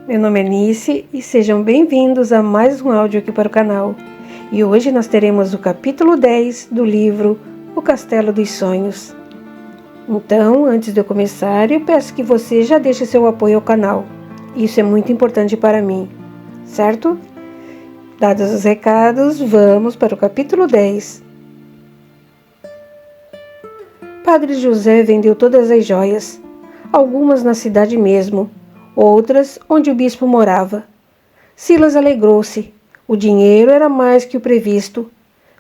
meu nome é Nice e sejam bem-vindos a mais um áudio aqui para o canal. E hoje nós teremos o capítulo 10 do livro O Castelo dos Sonhos. Então, antes de eu começar, eu peço que você já deixe seu apoio ao canal. Isso é muito importante para mim, certo? Dados os recados, vamos para o capítulo 10. Padre José vendeu todas as joias, algumas na cidade mesmo, outras onde o bispo morava. Silas alegrou-se. O dinheiro era mais que o previsto.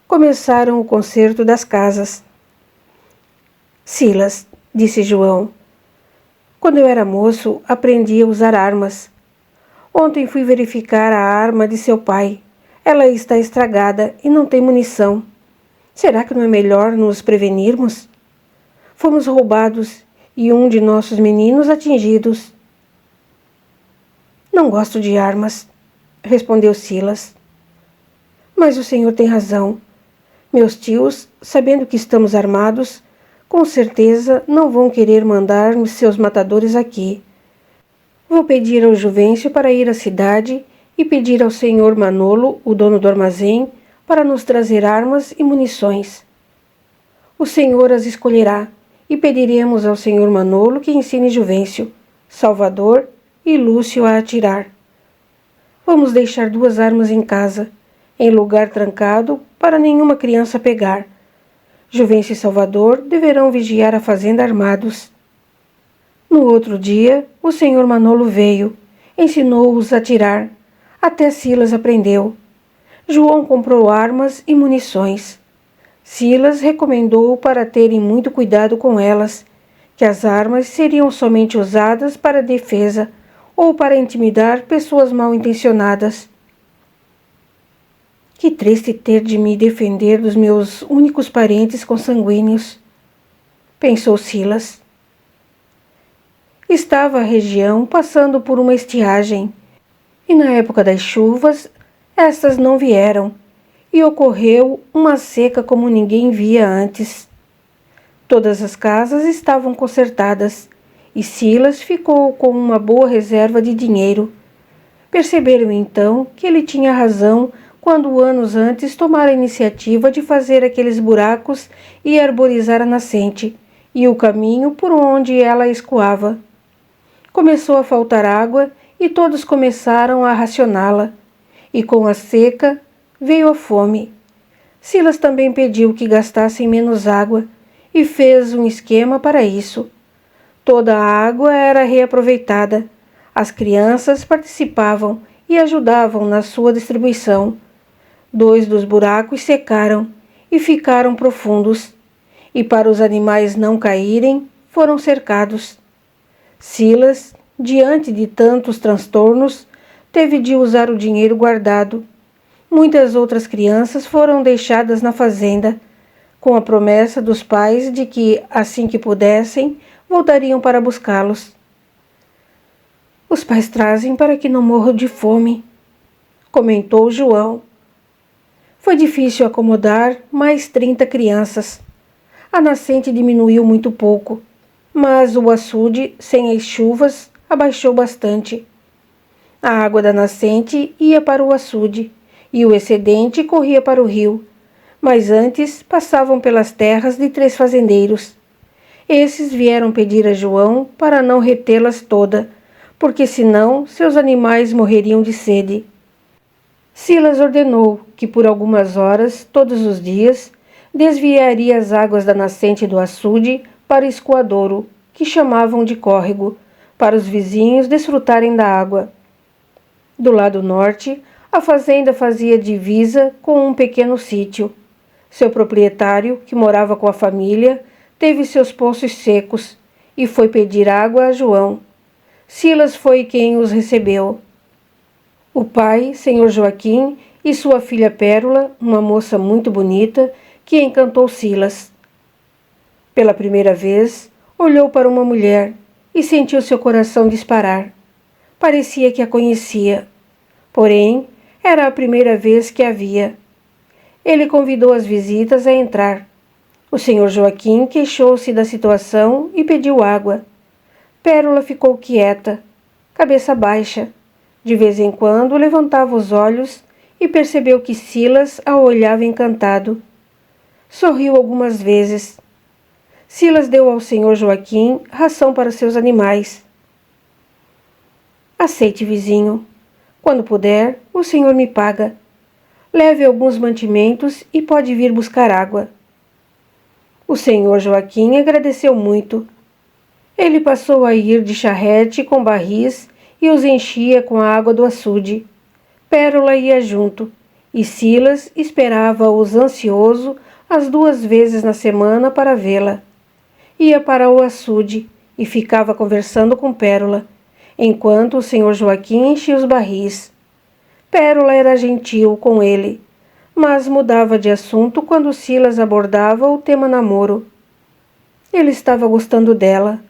Começaram o conserto das casas. Silas, disse João, quando eu era moço, aprendi a usar armas. Ontem fui verificar a arma de seu pai. Ela está estragada e não tem munição. Será que não é melhor nos prevenirmos? Fomos roubados e um de nossos meninos atingidos. Não gosto de armas, respondeu Silas. Mas o senhor tem razão. Meus tios, sabendo que estamos armados, com certeza não vão querer mandar seus matadores aqui. Vou pedir ao Juvencio para ir à cidade e pedir ao senhor Manolo, o dono do armazém, para nos trazer armas e munições. O senhor as escolherá e pediremos ao senhor Manolo que ensine Juvencio, Salvador e Lúcio a atirar. Vamos deixar 2 armas em casa, em lugar trancado, para nenhuma criança pegar. Juvencio e Salvador deverão vigiar a fazenda armados. No outro dia, o senhor Manolo veio, ensinou-os a atirar. Até Silas aprendeu. João comprou armas e munições. Silas recomendou para terem muito cuidado com elas, que as armas seriam somente usadas para defesa ou para intimidar pessoas mal intencionadas. Que triste ter de me defender dos meus únicos parentes consanguíneos, pensou Silas. Estava a região passando por uma estiagem, e na época das chuvas, estas não vieram, e ocorreu uma seca como ninguém via antes. Todas as casas estavam consertadas, e Silas ficou com uma boa reserva de dinheiro. Perceberam então que ele tinha razão quando anos antes tomara a iniciativa de fazer aqueles buracos e arborizar a nascente e o caminho por onde ela escoava. Começou a faltar água e todos começaram a racioná-la, e com a seca veio a fome. Silas também pediu que gastassem menos água e fez um esquema para isso. Toda a água era reaproveitada. As crianças participavam e ajudavam na sua distribuição. 2 dos buracos secaram e ficaram profundos, e para os animais não caírem, foram cercados. Silas, diante de tantos transtornos, teve de usar o dinheiro guardado. Muitas outras crianças foram deixadas na fazenda, com a promessa dos pais de que, assim que pudessem, voltariam para buscá-los. Os pais trazem para que não morram de fome, comentou João. Foi difícil acomodar mais 30 crianças. A nascente diminuiu muito pouco, mas o açude, sem as chuvas, abaixou bastante. A água da nascente ia para o açude e o excedente corria para o rio, mas antes passavam pelas terras de 3 fazendeiros. Esses vieram pedir a João para não retê-las toda, porque senão seus animais morreriam de sede. Silas ordenou que por algumas horas, todos os dias, desviaria as águas da nascente do açude para o escoadouro, que chamavam de córrego, para os vizinhos desfrutarem da água. Do lado norte, a fazenda fazia divisa com um pequeno sítio. Seu proprietário, que morava com a família, teve seus poços secos e foi pedir água a João. Silas foi quem os recebeu. O pai, senhor Joaquim, e sua filha Pérola, uma moça muito bonita, que encantou Silas. Pela primeira vez, olhou para uma mulher e sentiu seu coração disparar. Parecia que a conhecia, porém, era a primeira vez que a via. Ele convidou as visitas a entrar. O senhor Joaquim queixou-se da situação e pediu água. Pérola ficou quieta, cabeça baixa, De vez em quando levantava os olhos e percebeu que Silas a olhava encantado. Sorriu algumas vezes. Silas deu ao senhor Joaquim ração para seus animais. Aceite, vizinho. Quando puder, o senhor me paga. Leve alguns mantimentos e pode vir buscar água. O senhor Joaquim agradeceu muito. Ele passou a ir de charrete com barris e os enchia com a água do açude. Pérola ia junto, e Silas esperava-os ansioso as 2 vezes na semana para vê-la. Ia para o açude e ficava conversando com Pérola, enquanto o senhor Joaquim enchia os barris. Pérola era gentil com ele, mas mudava de assunto quando Silas abordava o tema namoro. Ele estava gostando dela.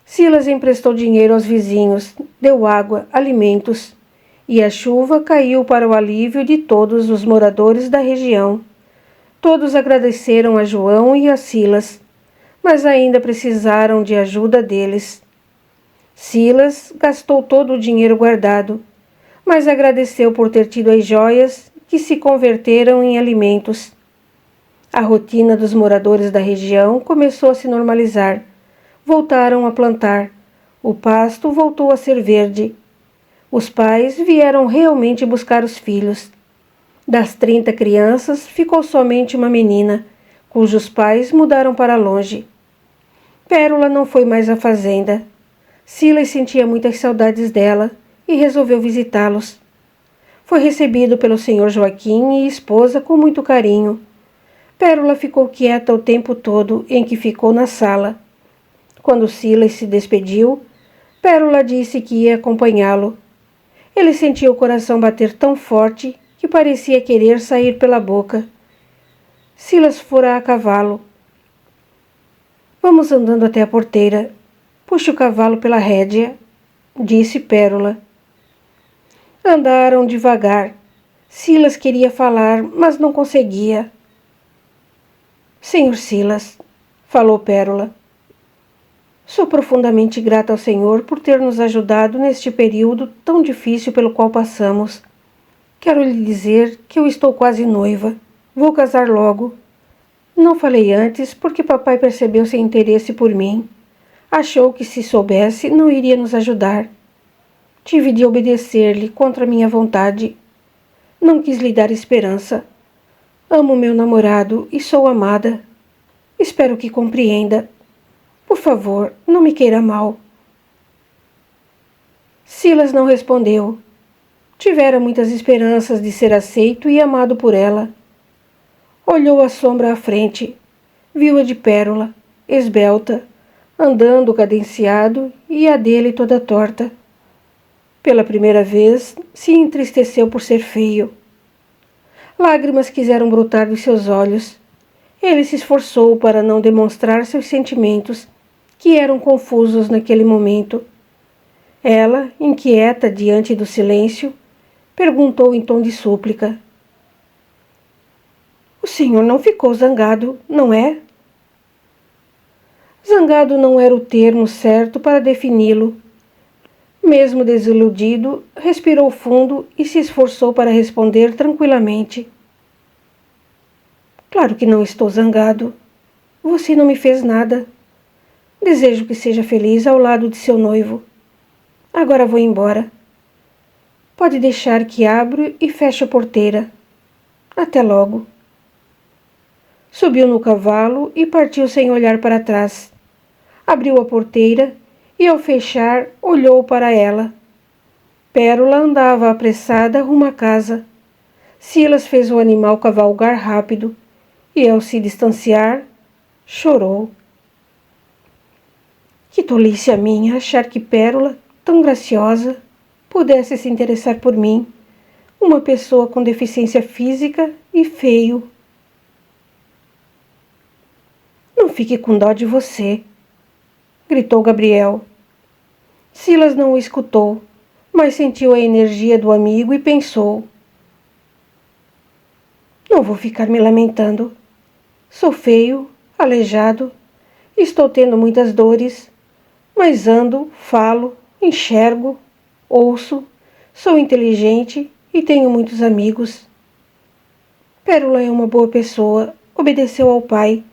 Silas emprestou dinheiro aos vizinhos, deu água, alimentos, e a chuva caiu para o alívio de todos os moradores da região. Todos agradeceram a João e a Silas, mas ainda precisaram de ajuda deles. Silas gastou todo o dinheiro guardado, mas agradeceu por ter tido as joias que se converteram em alimentos. A rotina dos moradores da região começou a se normalizar. Voltaram a plantar. O pasto voltou a ser verde. Os pais vieram realmente buscar os filhos. Das 30 crianças, ficou somente uma menina, cujos pais mudaram para longe. Pérola não foi mais à fazenda. Silas sentia muitas saudades dela e resolveu visitá-los. Foi recebido pelo senhor Joaquim e esposa com muito carinho. Pérola ficou quieta o tempo todo em que ficou na sala. Quando Silas se despediu, Pérola disse que ia acompanhá-lo. Ele sentia o coração bater tão forte que parecia querer sair pela boca. Silas fora a cavalo. Vamos andando até a porteira. Puxe o cavalo pela rédea, disse Pérola. Andaram devagar. Silas queria falar, mas não conseguia. Senhor Silas, falou Pérola. Sou profundamente grata ao Senhor por ter nos ajudado neste período tão difícil pelo qual passamos. Quero lhe dizer que eu estou quase noiva. Vou casar logo. Não falei antes porque papai percebeu seu interesse por mim. Achou que se soubesse não iria nos ajudar. Tive de obedecer-lhe contra minha vontade. Não quis lhe dar esperança. Amo meu namorado e sou amada. Espero que compreenda. Por favor, não me queira mal. Silas não respondeu. Tivera muitas esperanças de ser aceito e amado por ela. Olhou a sombra à frente. Viu-a de Pérola, esbelta, andando cadenciado e a dele toda torta. Pela primeira vez, se entristeceu por ser feio. Lágrimas quiseram brotar dos seus olhos. Ele se esforçou para não demonstrar seus sentimentos, que eram confusos naquele momento. Ela, inquieta diante do silêncio, perguntou em tom de súplica. O senhor não ficou zangado, não é? Zangado não era o termo certo para defini-lo. Mesmo desiludido, respirou fundo e se esforçou para responder tranquilamente. Claro que não estou zangado. Você não me fez nada. Desejo que seja feliz ao lado de seu noivo. Agora vou embora. Pode deixar que abro e fecho a porteira. Até logo. Subiu no cavalo e partiu sem olhar para trás. Abriu a porteira e, ao fechar, olhou para ela. Pérola andava apressada rumo à casa. Silas fez o animal cavalgar rápido e, ao se distanciar, chorou. Que tolice a minha achar que Pérola, tão graciosa, pudesse se interessar por mim, uma pessoa com deficiência física e feio. Não fique com dó de você, gritou Gabriel. Silas não o escutou, mas sentiu a energia do amigo e pensou. Não vou ficar me lamentando. Sou feio, aleijado, estou tendo muitas dores, mas ando, falo, enxergo. Ouço, sou inteligente e tenho muitos amigos. Pérola é uma boa pessoa, obedeceu ao pai,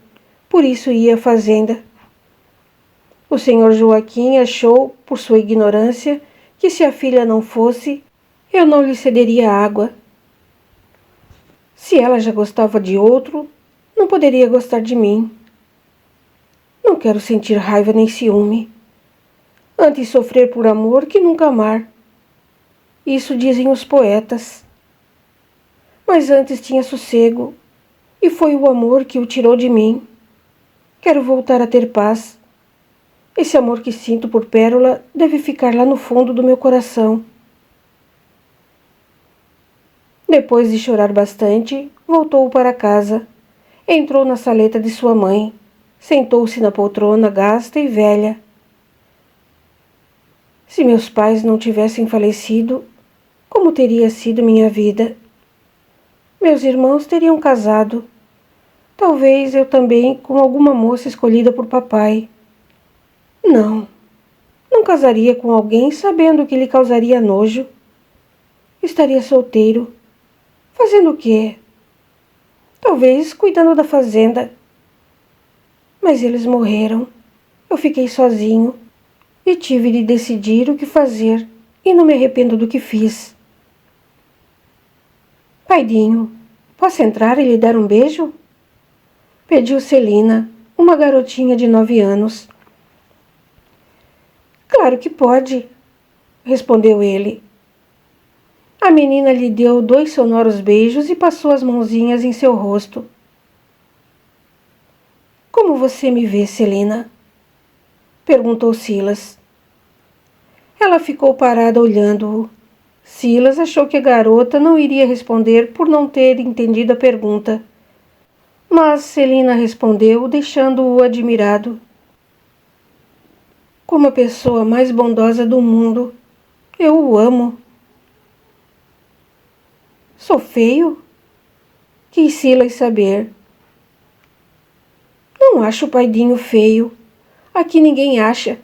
por isso ia à fazenda. O senhor Joaquim achou, por sua ignorância, que se a filha não fosse, eu não lhe cederia água. Se ela já gostava de outro, não poderia gostar de mim. Não quero sentir raiva nem ciúme. Antes sofrer por amor que nunca amar. Isso dizem os poetas. Mas antes tinha sossego, e foi o amor que o tirou de mim. Quero voltar a ter paz. Esse amor que sinto por Pérola deve ficar lá no fundo do meu coração. Depois de chorar bastante, voltou para casa. Entrou na saleta de sua mãe. Sentou-se na poltrona gasta e velha. Se meus pais não tivessem falecido, como teria sido minha vida? Meus irmãos teriam casado. Talvez eu também com alguma moça escolhida por papai. Não casaria com alguém sabendo que lhe causaria nojo. Estaria solteiro. Fazendo o quê? Talvez cuidando da fazenda. Mas eles morreram. Eu fiquei sozinho e tive de decidir o que fazer e não me arrependo do que fiz. Paidinho, posso entrar e lhe dar um beijo? Pediu Celina, uma garotinha de 9 anos. Claro que pode, respondeu ele. A menina lhe deu 2 sonoros beijos e passou as mãozinhas em seu rosto. Como você me vê, Celina? Perguntou Silas. Ela ficou parada olhando-o. Silas achou que a garota não iria responder por não ter entendido a pergunta. Mas Celina respondeu, deixando-o admirado. Como a pessoa mais bondosa do mundo, eu o amo. Sou feio? Quis Silas saber. Não acho o Paidinho feio. Aqui ninguém acha.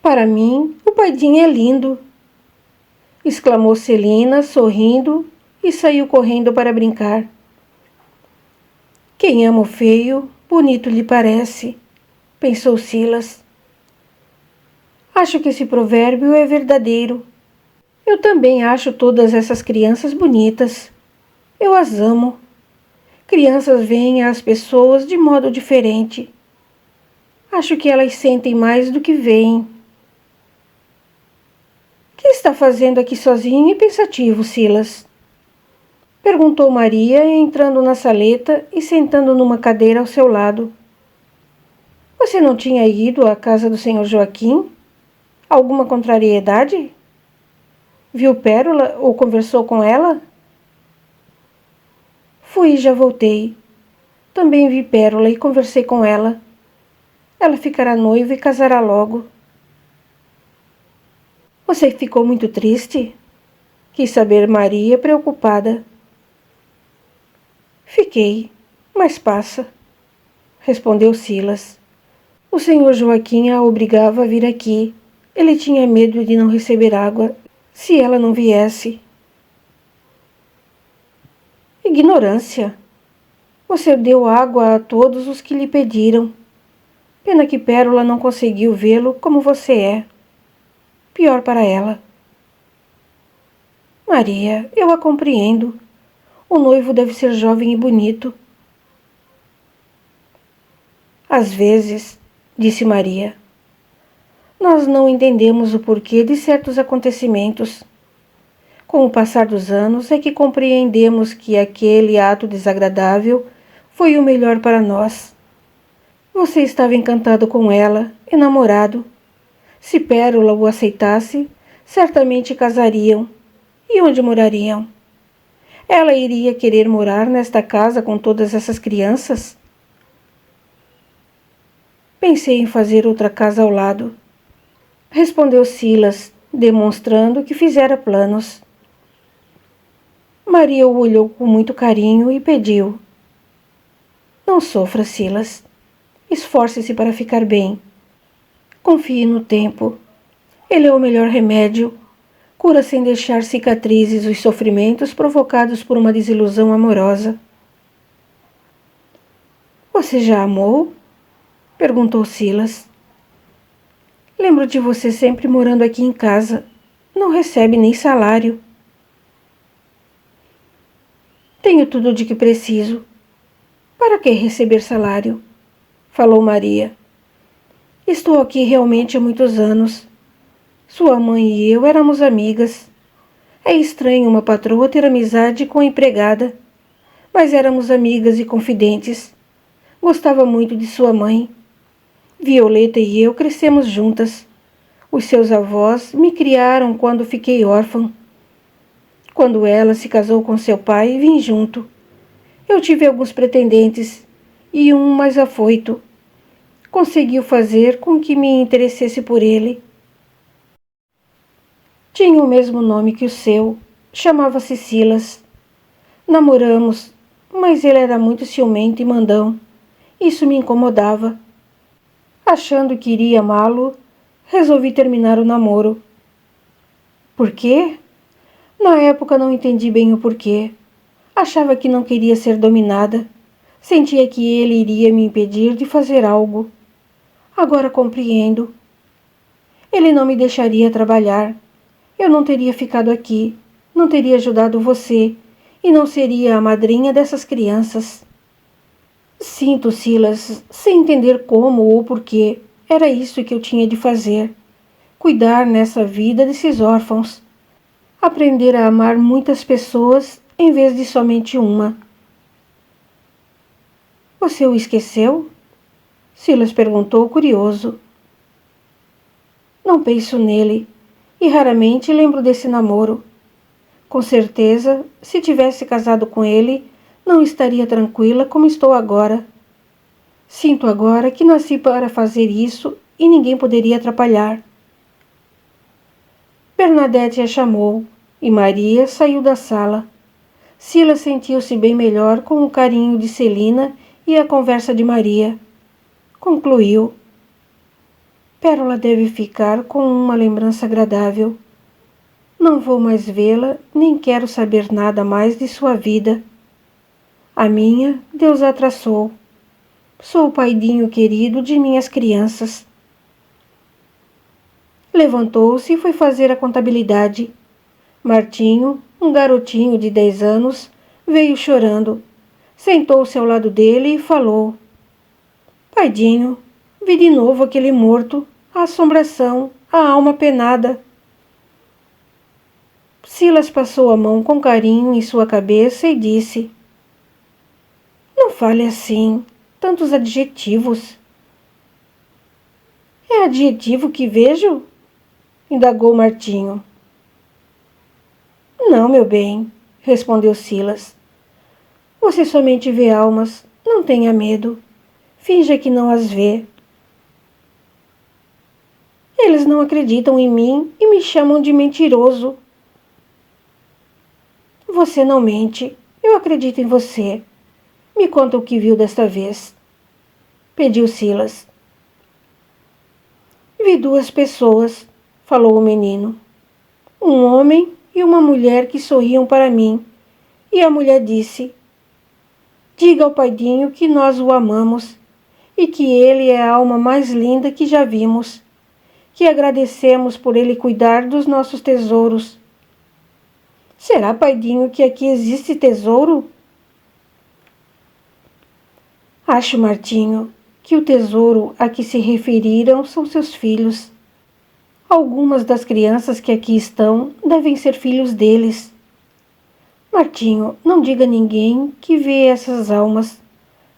Para mim, o Paidinho é lindo, exclamou Celina, sorrindo, e saiu correndo para brincar. Quem ama o feio, bonito lhe parece, pensou Silas. Acho que esse provérbio é verdadeiro. Eu também acho todas essas crianças bonitas. Eu as amo. Crianças veem as pessoas de modo diferente. Acho que elas sentem mais do que veem. O que está fazendo aqui sozinho e pensativo, Silas? Perguntou Maria, entrando na saleta e sentando numa cadeira ao seu lado. Você não tinha ido à casa do senhor Joaquim? Alguma contrariedade? Viu Pérola ou conversou com ela? Fui e já voltei. Também vi Pérola e conversei com ela. Ela ficará noiva e casará logo. Você ficou muito triste? Quis saber Maria, preocupada. Fiquei, mas passa, respondeu Silas. O senhor Joaquim a obrigava a vir aqui. Ele tinha medo de não receber água se ela não viesse. Ignorância. Você deu água a todos os que lhe pediram. Pena que Pérola não conseguiu vê-lo como você é. Pior para ela. Maria, eu a compreendo. O noivo deve ser jovem e bonito. Às vezes, disse Maria, nós não entendemos o porquê de certos acontecimentos. Com o passar dos anos é que compreendemos que aquele ato desagradável foi o melhor para nós. Você estava encantado com ela, enamorado. Se Pérola o aceitasse, certamente casariam. E onde morariam? Ela iria querer morar nesta casa com todas essas crianças? Pensei em fazer outra casa ao lado, respondeu Silas, demonstrando que fizera planos. Maria o olhou com muito carinho e pediu. Não sofra, Silas. Esforce-se para ficar bem. Confie no tempo. Ele é o melhor remédio, cura sem deixar cicatrizes os sofrimentos provocados por uma desilusão amorosa. Você já amou? Perguntou Silas. Lembro de você sempre morando aqui em casa. Não recebe nem salário. Tenho tudo de que preciso. Para que receber salário? Falou Maria. Estou aqui realmente há muitos anos. Sua mãe e eu éramos amigas. É estranho uma patroa ter amizade com a empregada, mas éramos amigas e confidentes. Gostava muito de sua mãe. Violeta e eu crescemos juntas. Os seus avós me criaram quando fiquei órfã. Quando ela se casou com seu pai, vim junto. Eu tive alguns pretendentes e um mais afoito conseguiu fazer com que me interessasse por ele. Tinha o mesmo nome que o seu, chamava-se Silas. Namoramos, mas ele era muito ciumento e mandão. Isso me incomodava. Achando que iria amá-lo, resolvi terminar o namoro. Por quê? Na época não entendi bem o porquê. Achava que não queria ser dominada. Sentia que ele iria me impedir de fazer algo. Agora compreendo. Ele não me deixaria trabalhar. Eu não teria ficado aqui, não teria ajudado você e não seria a madrinha dessas crianças. Sinto, Silas, sem entender como ou porquê. Era isso que eu tinha de fazer. Cuidar nessa vida desses órfãos. Aprender a amar muitas pessoas em vez de somente uma. Você o esqueceu? Silas perguntou, curioso. Não penso nele e raramente lembro desse namoro. Com certeza, se tivesse casado com ele, não estaria tranquila como estou agora. Sinto agora que nasci para fazer isso e ninguém poderia atrapalhar. Bernadette a chamou e Maria saiu da sala. Silas sentiu-se bem melhor com o carinho de Celina e a conversa de Maria. Concluiu. Pérola deve ficar com uma lembrança agradável. Não vou mais vê-la, nem quero saber nada mais de sua vida. A minha, Deus a traçou. Sou o paidinho querido de minhas crianças. Levantou-se e foi fazer a contabilidade. Martinho, um garotinho de 10 anos, veio chorando. Sentou-se ao lado dele e falou. Paidinho, vi de novo aquele morto, a assombração, a alma penada. Silas passou a mão com carinho em sua cabeça e disse. Não fale assim, tantos adjetivos. É adjetivo que vejo? Indagou Martinho. Não, meu bem, respondeu Silas. Você somente vê almas, não tenha medo. Finja que não as vê. Eles não acreditam em mim e me chamam de mentiroso. Você não mente, eu acredito em você. Me conta o que viu desta vez. Pediu Silas. Vi 2 pessoas, falou o menino. Um homem e uma mulher que sorriam para mim. E a mulher disse, diga ao paidinho que nós o amamos e que ele é a alma mais linda que já vimos, que agradecemos por ele cuidar dos nossos tesouros. Será, paidinho, que aqui existe tesouro? Acho, Martinho, que o tesouro a que se referiram são seus filhos. Algumas das crianças que aqui estão devem ser filhos deles. Martinho, não diga a ninguém que vê essas almas.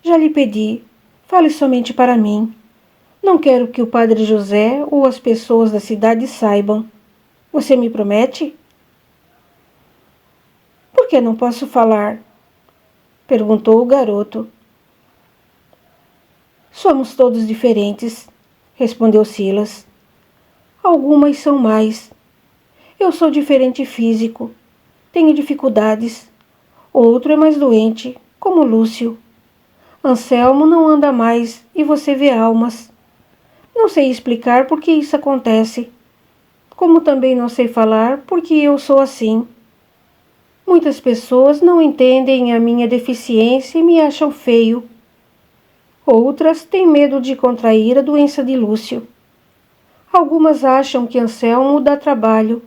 Já lhe pedi, fale somente para mim. Não quero que o padre José ou as pessoas da cidade saibam. Você me promete? Por que não posso falar? Perguntou o garoto. Somos todos diferentes, respondeu Silas. Algumas são mais. Eu sou diferente físico. Tenho dificuldades. Outro é mais doente, como Lúcio. Anselmo não anda mais e você vê almas. Não sei explicar por que isso acontece. Como também não sei falar porque eu sou assim. Muitas pessoas não entendem a minha deficiência e me acham feio. Outras têm medo de contrair a doença de Lúcio. Algumas acham que Anselmo dá trabalho,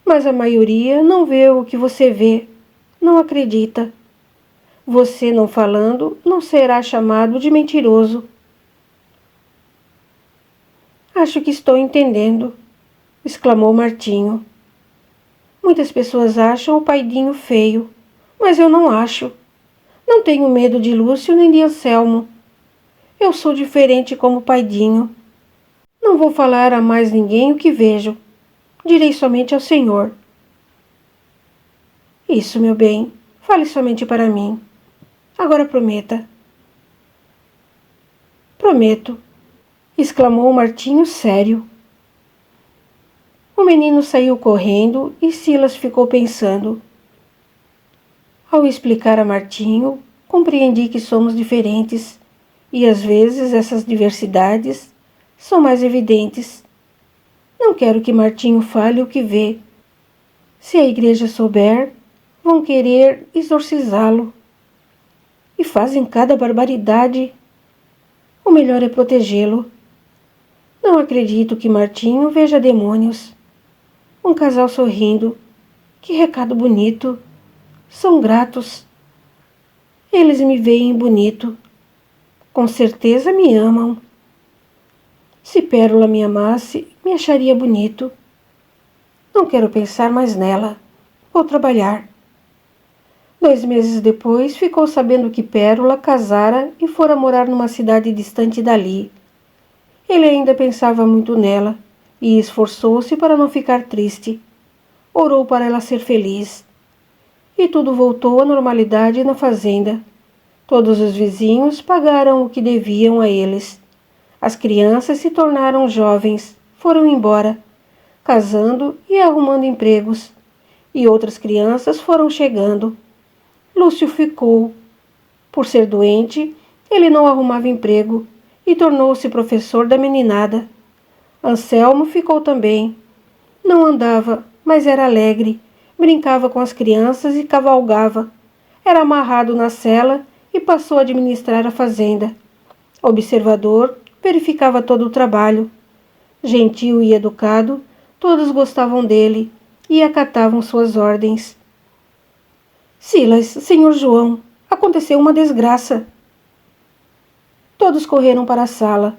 mas a maioria não vê o que você vê, não acredita. Você não falando não será chamado de mentiroso. Acho que estou entendendo, exclamou Martinho. Muitas pessoas acham o Paidinho feio, mas eu não acho. Não tenho medo de Lúcio nem de Anselmo. Eu sou diferente como Paidinho. Não vou falar a mais ninguém o que vejo. Direi somente ao Senhor. Isso, meu bem, fale somente para mim. Agora prometa. Prometo, exclamou Martinho sério. O menino saiu correndo e Silas ficou pensando. Ao explicar a Martinho, compreendi que somos diferentes e às vezes essas diversidades são mais evidentes. Não quero que Martinho fale o que vê. Se a igreja souber, vão querer exorcizá-lo. E fazem cada barbaridade. O melhor é protegê-lo. Não acredito que Martinho veja demônios. Um casal sorrindo. Que recado bonito. São gratos. Eles me veem bonito. Com certeza me amam. Se Pérola me amasse, me acharia bonito. Não quero pensar mais nela. Vou trabalhar. 2 meses depois, ficou sabendo que Pérola casara e fora morar numa cidade distante dali. Ele ainda pensava muito nela e esforçou-se para não ficar triste. Orou para ela ser feliz. E tudo voltou à normalidade na fazenda. Todos os vizinhos pagaram o que deviam a eles. As crianças se tornaram jovens, foram embora, casando e arrumando empregos. E outras crianças foram chegando. Lúcio ficou. Por ser doente, ele não arrumava emprego e tornou-se professor da meninada. Anselmo ficou também. Não andava, mas era alegre. Brincava com as crianças e cavalgava. Era amarrado na cela e passou a administrar a fazenda. Observador, verificava todo o trabalho. Gentil e educado, todos gostavam dele e acatavam suas ordens. Silas, senhor João, aconteceu uma desgraça. Todos correram para a sala.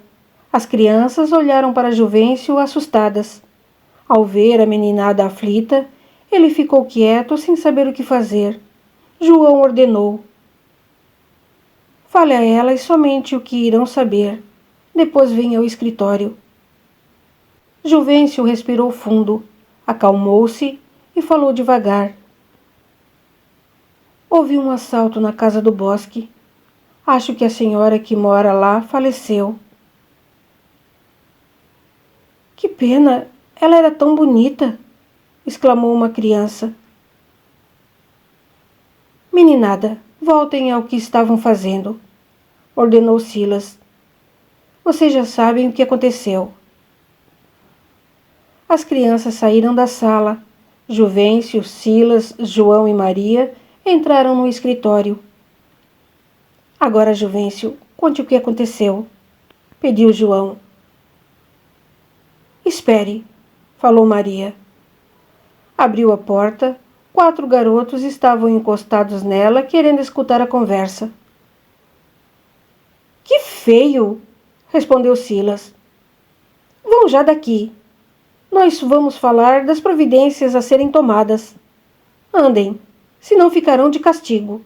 As crianças olharam para Juvencio assustadas. Ao ver a meninada aflita, ele ficou quieto sem saber o que fazer. João ordenou. Fale a elas somente o que irão saber. Depois venha ao escritório. Juvencio respirou fundo, acalmou-se e falou devagar. Houve um assalto na casa do Bosque. Acho que a senhora que mora lá faleceu. Que pena, ela era tão bonita, exclamou uma criança. Meninada, voltem ao que estavam fazendo, ordenou Silas. Vocês já sabem o que aconteceu. As crianças saíram da sala. Juvencio, Silas, João e Maria entraram no escritório. Agora, Juvencio, conte o que aconteceu, pediu João. Espere, falou Maria. Abriu a porta. 4 garotos estavam encostados nela, querendo escutar a conversa. Que feio, respondeu Silas. Vão já daqui. Nós vamos falar das providências a serem tomadas. Andem, senão ficarão de castigo.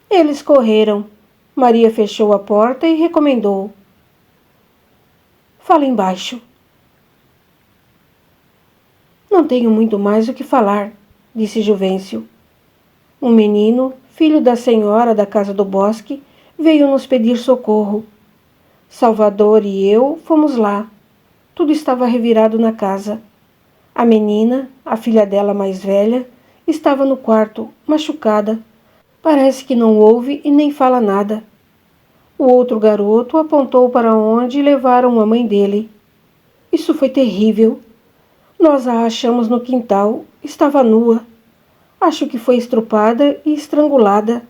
Eles correram. Maria fechou a porta e recomendou. Falem baixo. Não tenho muito mais o que falar, disse Juvencio. Um menino, filho da senhora da casa do Bosque, veio nos pedir socorro. Salvador e eu fomos lá. Tudo estava revirado na casa. A menina, a filha dela mais velha, estava no quarto, machucada. Parece que não ouve e nem fala nada. O outro garoto apontou para onde levaram a mãe dele. Isso foi terrível. Nós a achamos no quintal. Estava nua. Acho que foi estrupada e estrangulada.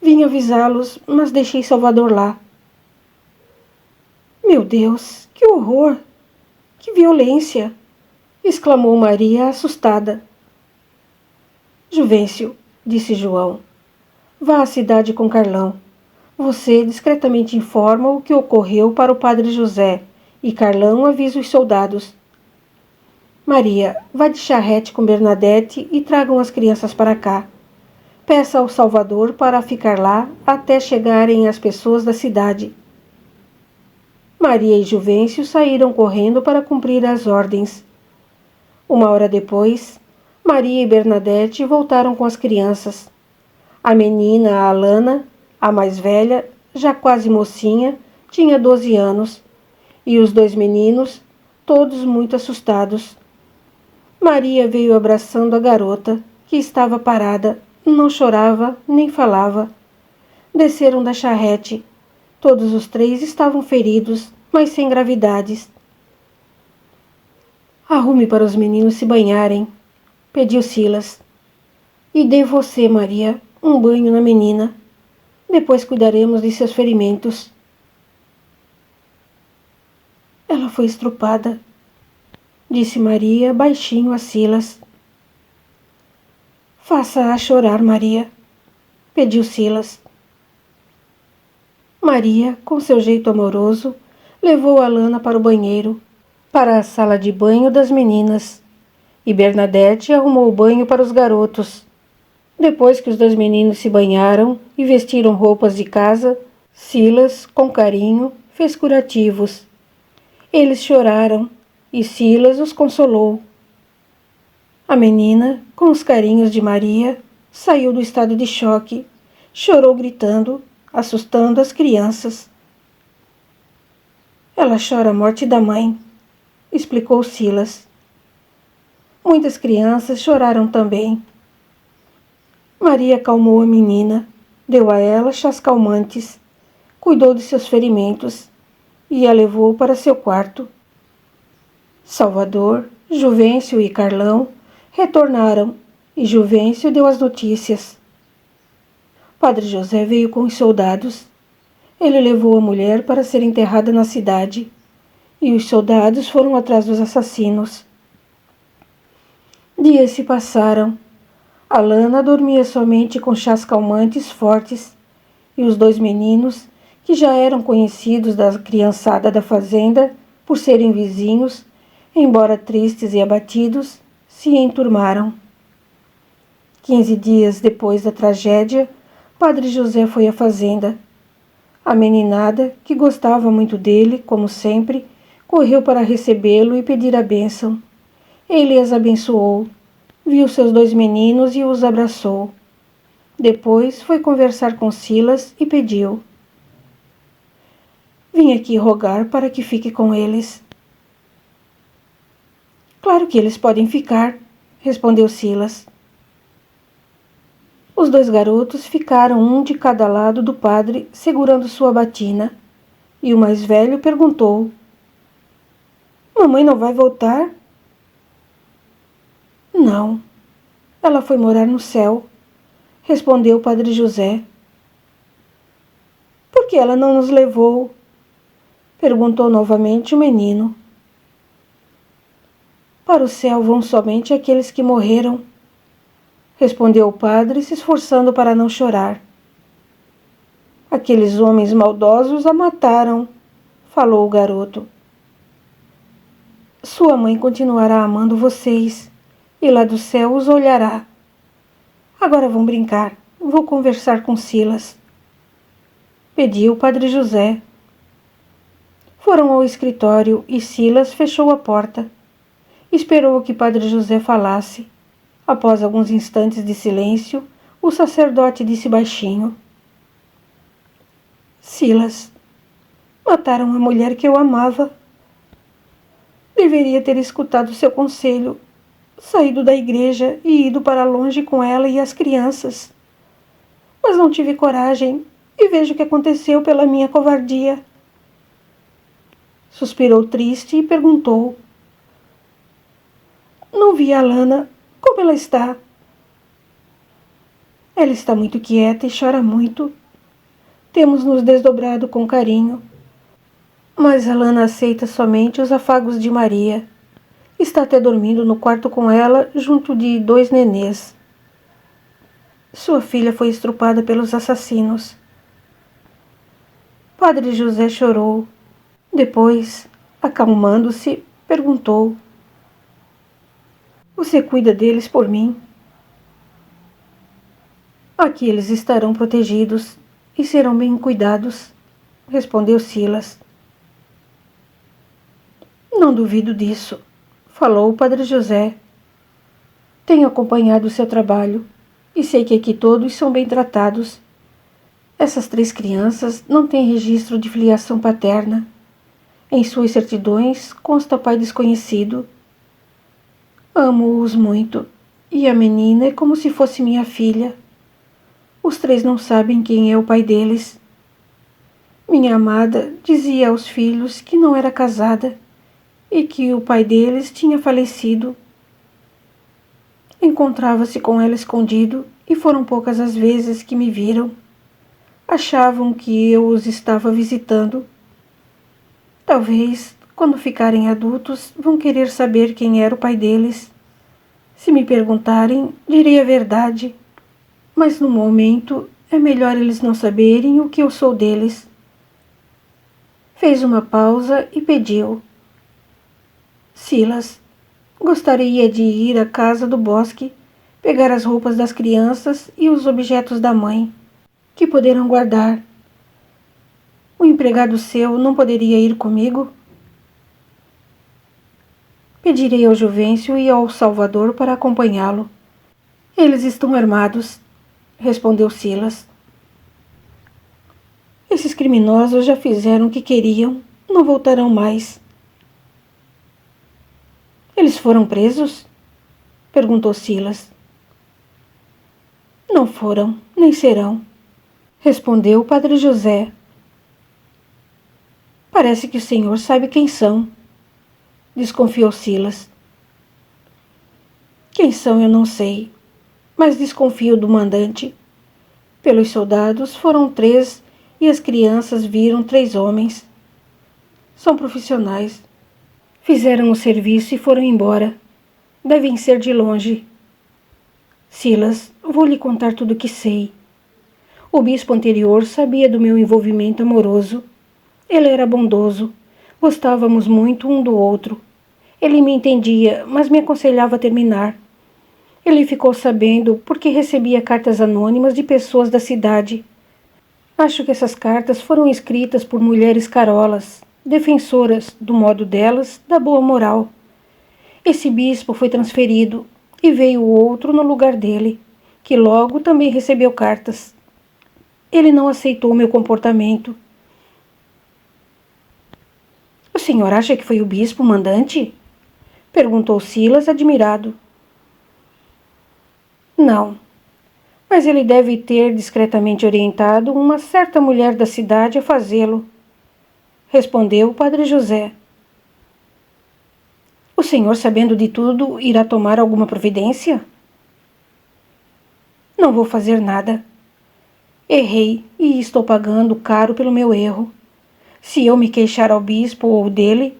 Vim avisá-los, mas deixei Salvador lá. Meu Deus, que horror! Que violência! Exclamou Maria, assustada. Juvencio, disse João, vá à cidade com Carlão. Você discretamente informa o que ocorreu para o padre José e Carlão avisa os soldados. Maria, vá de charrete com Bernadette e tragam as crianças para cá. Peça ao Salvador para ficar lá até chegarem as pessoas da cidade. Maria e Juvencio saíram correndo para cumprir as ordens. 1 hora depois, Maria e Bernadette voltaram com as crianças. A menina, a Alana, a mais velha, já quase mocinha, tinha 12 anos, e os 2 meninos, todos muito assustados. Maria veio abraçando a garota, que estava parada, não chorava nem falava. Desceram da charrete. Todos os 3 estavam feridos, mas sem gravidades. Arrume para os meninos se banharem, pediu Silas. E dê você, Maria, um banho na menina. Depois cuidaremos de seus ferimentos. Ela foi estrupada, disse Maria baixinho a Silas. Faça-a chorar, Maria, pediu Silas. Maria, com seu jeito amoroso, levou Alana para o banheiro, para a sala de banho das meninas, e Bernadette arrumou o banho para os garotos. Depois que os 2 meninos se banharam e vestiram roupas de casa, Silas, com carinho, fez curativos. Eles choraram e Silas os consolou. A menina, com os carinhos de Maria, saiu do estado de choque, chorou gritando, assustando as crianças. Ela chora a morte da mãe, explicou Silas. Muitas crianças choraram também. Maria acalmou a menina, deu a ela chás calmantes, cuidou de seus ferimentos e a levou para seu quarto. Salvador, Juvencio e Carlão retornaram e Juvencio deu as notícias. Padre José veio com os soldados. Ele levou a mulher para ser enterrada na cidade e os soldados foram atrás dos assassinos. Dias se passaram. Alana dormia somente com chás calmantes fortes e os 2 meninos, que já eram conhecidos da criançada da fazenda por serem vizinhos, embora tristes e abatidos, se enturmaram. 15 dias depois da tragédia, Padre José foi à fazenda. A meninada, que gostava muito dele, como sempre, correu para recebê-lo e pedir a bênção. Ele as abençoou, viu seus 2 meninos e os abraçou. Depois foi conversar com Silas e pediu: vim aqui rogar para que fique com eles. Claro que eles podem ficar, respondeu Silas. Os 2 garotos ficaram um de cada lado do padre, segurando sua batina, e o mais velho perguntou: mamãe não vai voltar? Não, ela foi morar no céu, respondeu o padre José. Por que ela não nos levou? Perguntou novamente o menino. Para o céu vão somente aqueles que morreram, respondeu o padre, se esforçando para não chorar. Aqueles homens maldosos a mataram, falou o garoto. Sua mãe continuará amando vocês, e lá do céu os olhará. Agora vão brincar, vou conversar com Silas, pediu o padre José. Foram ao escritório e Silas fechou a porta. Esperou que padre José falasse. Após alguns instantes de silêncio, o sacerdote disse baixinho: Silas, mataram a mulher que eu amava. Deveria ter escutado seu conselho, saído da igreja e ido para longe com ela e as crianças. Mas não tive coragem e vejo o que aconteceu pela minha covardia. Suspirou triste e perguntou: Não vi a Lana. Como ela está? Ela está muito quieta e chora muito. Temos nos desdobrado com carinho. Mas a Lana aceita somente os afagos de Maria. Está até dormindo no quarto com ela, junto de 2 nenês. Sua filha foi estrupada pelos assassinos. Padre José chorou. Depois, acalmando-se, perguntou: Você cuida deles por mim? Aqui eles estarão protegidos e serão bem cuidados, respondeu Silas. Não duvido disso, falou o Padre José. Tenho acompanhado o seu trabalho e sei que aqui todos são bem tratados. Essas 3 crianças não têm registro de filiação paterna. Em suas certidões consta pai desconhecido. Amo-os muito, e a menina é como se fosse minha filha. Os 3 não sabem quem é o pai deles. Minha amada dizia aos filhos que não era casada e que o pai deles tinha falecido. Encontrava-se com ela escondido e foram poucas as vezes que me viram. Achavam que eu os estava visitando. Talvez, quando ficarem adultos, vão querer saber quem era o pai deles. Se me perguntarem, direi a verdade. Mas no momento é melhor eles não saberem o que eu sou deles. Fez uma pausa e pediu: Silas, gostaria de ir à casa do Bosque, pegar as roupas das crianças e os objetos da mãe, que poderão guardar. O empregado seu não poderia ir comigo? Pedirei ao Juvencio e ao Salvador para acompanhá-lo. Eles estão armados, respondeu Silas. Esses criminosos já fizeram o que queriam, não voltarão mais. Eles foram presos? Perguntou Silas. Não foram, nem serão, respondeu o Padre José. Parece que o senhor sabe quem são, desconfiou Silas. Quem são eu não sei, mas desconfio do mandante. Pelos soldados foram 3 e as crianças viram 3 homens. São profissionais. Fizeram o serviço e foram embora. Devem ser de longe. Silas, vou lhe contar tudo o que sei. O bispo anterior sabia do meu envolvimento amoroso. Ele era bondoso. Gostávamos muito um do outro. Ele me entendia, mas me aconselhava a terminar. Ele ficou sabendo porque recebia cartas anônimas de pessoas da cidade. Acho que essas cartas foram escritas por mulheres carolas, defensoras, do modo delas, da boa moral. Esse bispo foi transferido e veio outro no lugar dele, que logo também recebeu cartas. Ele não aceitou meu comportamento. O senhor acha que foi o bispo mandante? Perguntou Silas, admirado. Não, mas ele deve ter discretamente orientado uma certa mulher da cidade a fazê-lo, respondeu o Padre José. O senhor, sabendo de tudo, irá tomar alguma providência? Não vou fazer nada. Errei e estou pagando caro pelo meu erro. Se eu me queixar ao bispo ou dele,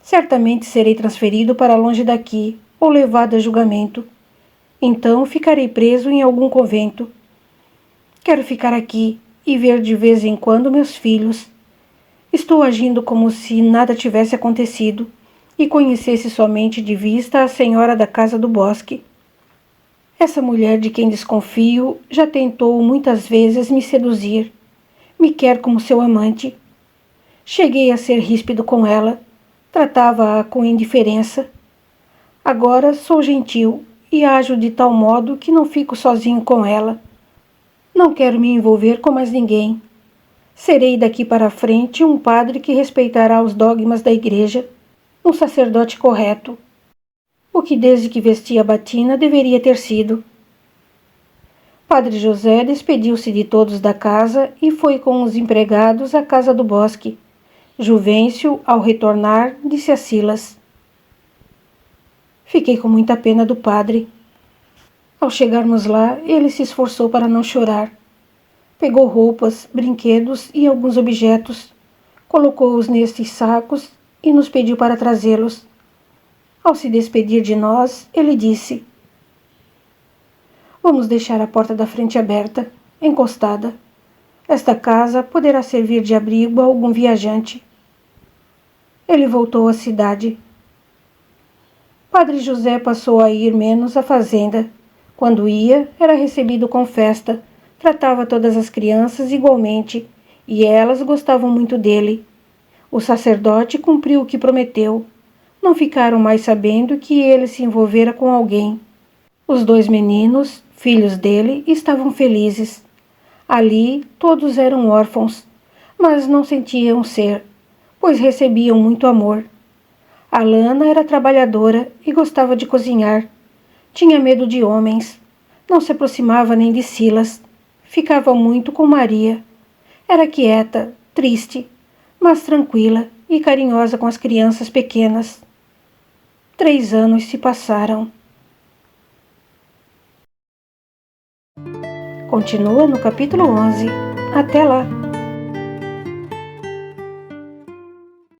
certamente serei transferido para longe daqui ou levado a julgamento. Então ficarei preso em algum convento. Quero ficar aqui e ver de vez em quando meus filhos. Estou agindo como se nada tivesse acontecido e conhecesse somente de vista a senhora da casa do Bosque. Essa mulher de quem desconfio já tentou muitas vezes me seduzir. Me quer como seu amante. Cheguei a ser ríspido com ela, tratava-a com indiferença. Agora sou gentil e ajo de tal modo que não fico sozinho com ela. Não quero me envolver com mais ninguém. Serei daqui para frente um padre que respeitará os dogmas da igreja, um sacerdote correto, o que desde que vestia a batina deveria ter sido. Padre José despediu-se de todos da casa e foi com os empregados à casa do Bosque, Juvencio, ao retornar, disse a Silas: Fiquei com muita pena do padre. Ao chegarmos lá, ele se esforçou para não chorar. Pegou roupas, brinquedos e alguns objetos, colocou-os nestes sacos e nos pediu para trazê-los. Ao se despedir de nós, ele disse: Vamos deixar a porta da frente aberta, encostada. Esta casa poderá servir de abrigo a algum viajante. Ele voltou à cidade. Padre José passou a ir menos à fazenda. Quando ia, era recebido com festa, tratava todas as crianças igualmente, e elas gostavam muito dele. O sacerdote cumpriu o que prometeu. Não ficaram mais sabendo que ele se envolvera com alguém. Os 2 meninos, filhos dele, estavam felizes. Ali todos eram órfãos, mas não sentiam ser, pois recebiam muito amor. Alana era trabalhadora e gostava de cozinhar. Tinha medo de homens. Não se aproximava nem de Silas. Ficava muito com Maria. Era quieta, triste, mas tranquila e carinhosa com as crianças pequenas. 3 anos se passaram. Continua no capítulo 11. Até lá!